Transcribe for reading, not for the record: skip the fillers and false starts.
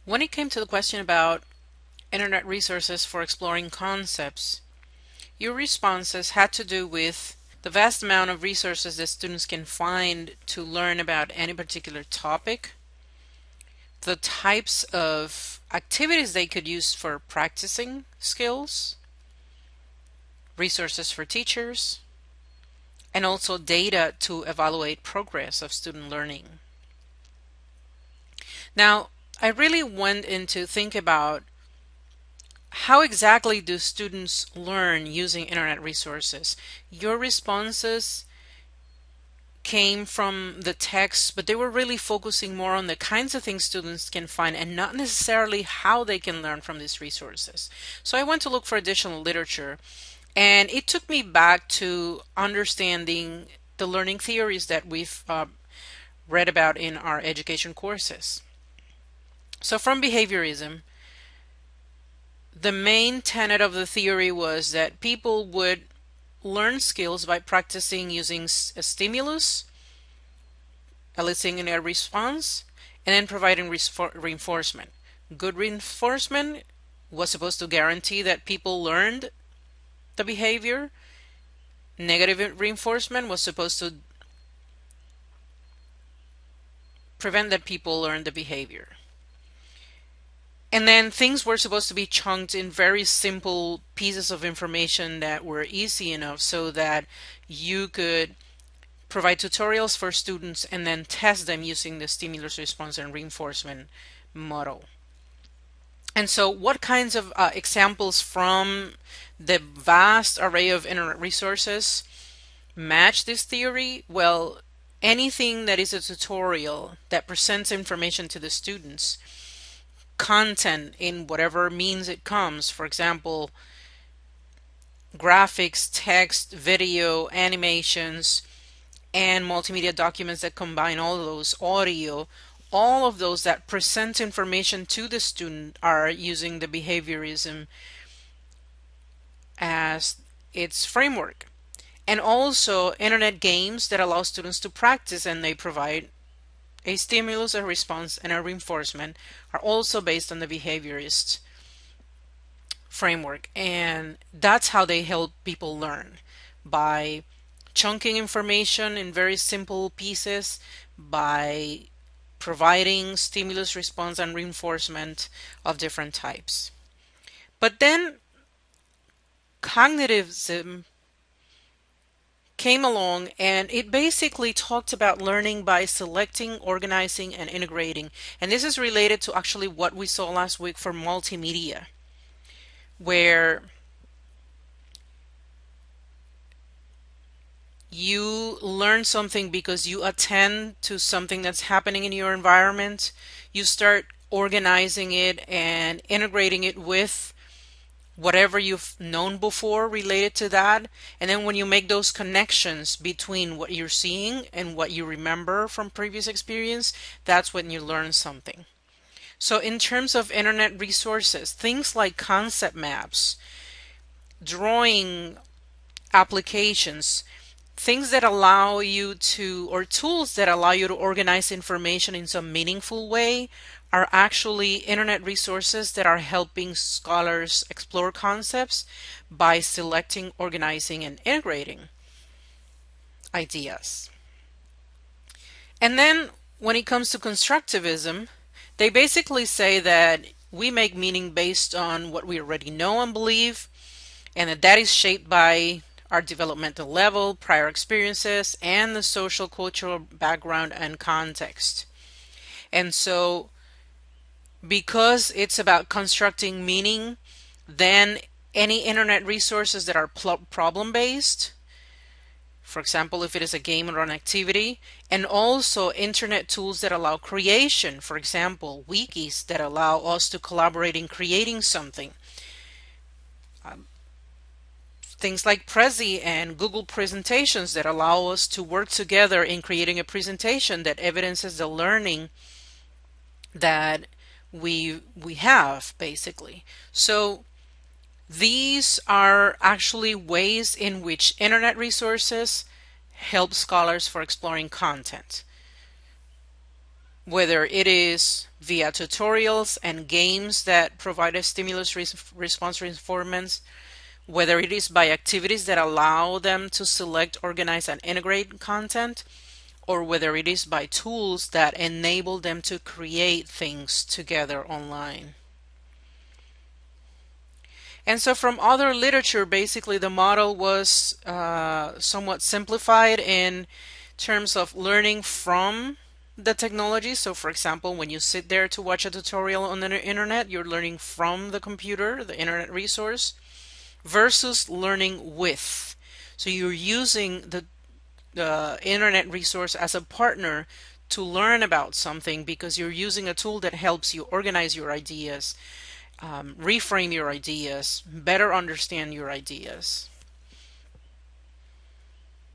When it came to the question about internet resources for exploring concepts, your responses had to do with the vast amount of resources that students can find to learn about any particular topic, the types of activities they could use for practicing skills, resources for teachers, and also data to evaluate progress of student learning. Now, I really went in to think about how exactly do students learn using internet resources. Your responses came from the text, but they were really focusing more on the kinds of things students can find and not necessarily how they can learn from these resources. So I went to look for additional literature, and it took me back to understanding the learning theories that we've read about in our education courses. So from behaviorism, the main tenet of the theory was that people would learn skills by practicing using a stimulus, eliciting a response, and then providing reinforcement. Good reinforcement was supposed to guarantee that people learned the behavior. Negative reinforcement was supposed to prevent that people learn the behavior. And then things were supposed to be chunked in very simple pieces of information that were easy enough so that you could provide tutorials for students and then test them using the stimulus response and reinforcement model. And so what kinds of examples from the vast array of internet resources match this theory? Well, anything that is a tutorial that presents information to the students, content in whatever means it comes, for example, graphics, text, video, animations, and multimedia documents that combine all of those, audio, all of those that present information to the student are using the behaviorism as its framework. And also internet games that allow students to practice, and they provide a stimulus, a response, and a reinforcement, are also based on the behaviorist framework. And that's how they help people learn, by chunking information in very simple pieces, by providing stimulus, response, and reinforcement of different types. But then cognitivism came along, and it basically talked about learning by selecting, organizing, and integrating. And this is related to actually what we saw last week for multimedia, where you learn something because you attend to something that's happening in your environment. You start organizing it and integrating it with whatever you've known before related to that. And then when you make those connections between what you're seeing and what you remember from previous experience, that's when you learn something. So in terms of internet resources, things like concept maps, drawing applications, things that allow you to, or tools that allow you to organize information in some meaningful way, are actually internet resources that are helping scholars explore concepts by selecting, organizing, and integrating ideas. And then when it comes to constructivism, they basically say that we make meaning based on what we already know and believe, and that is shaped by our developmental level, prior experiences, and the social cultural background and context. And so because it's about constructing meaning, then any internet resources that are problem based, for example, if it is a game or an activity, and also internet tools that allow creation, for example, wikis that allow us to collaborate in creating something. Things like Prezi and Google presentations that allow us to work together in creating a presentation that evidences the learning that we have, basically. So these are actually ways in which internet resources help scholars for exploring content. whether it is via tutorials and games that provide a stimulus response performance, whether it is by activities that allow them to select, organize, and integrate content, or whether it is by tools that enable them to create things together online. And so from other literature, basically the model was somewhat simplified in terms of learning from the technology. So for example, when you sit there to watch a tutorial on the internet, you're learning from the computer, the internet resource, versus learning with. So you're using the internet resource as a partner to learn about something because you're using a tool that helps you organize your ideas, reframe your ideas, better understand your ideas.